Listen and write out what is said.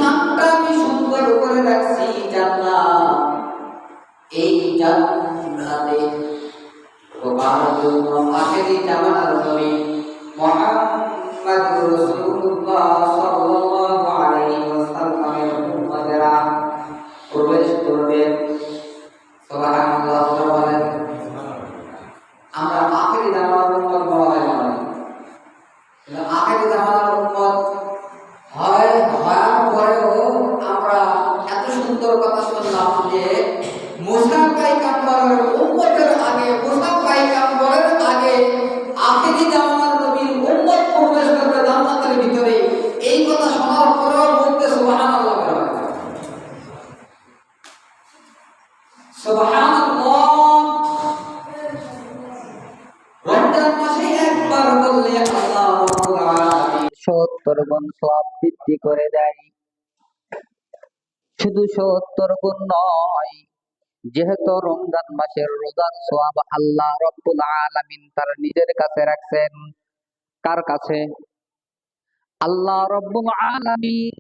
স্থানটা আমি সুন্দর করে রাখছি জান্নাত। এই জান্নাতে ঢোকার জন্য আখেরি জামানার নবী মুহাম্মদুর রাসূলুল্লাহ সাল্লাল্লাহু আলাইহি ওয়াসাল্লামের উম্মতেরা প্রবেশ করবে। সুবহানাল্লাহ বলেন। আমরা আখেরি জামানার উম্মত বলা হয় না, কিন্তু আখেরি জামানার উম্মত হয় হওয়ার পরেও আমরা এত সুন্দর কথা শুনলাম যে মুসা পয়গম্বরের উম্মতের আগে, মুসা পয়গম্বরের আগে আখেরি জামানার নবীর উম্মত প্রবেশ করবে জান্নাতের ভিতরে। এই কথা শোনার পরেও বলতে সুবহানাল্লাহ বের হয়। সুবহানাল্লাহ। রমজান মাসে একবার বললে আল্লাহ রাব্বুল আলামিন 70 গুণ সওয়াব বৃদ্ধি করে দেয়। শুধু 70 গুণ নয়, যেহেতু রমজান মাসের রোজার সওয়াব আল্লাহ রাব্বুল আলামিন তার নিজের কাছে রাখছেন। কার কাছে? আল্লাহ রাব্বুল আলামিন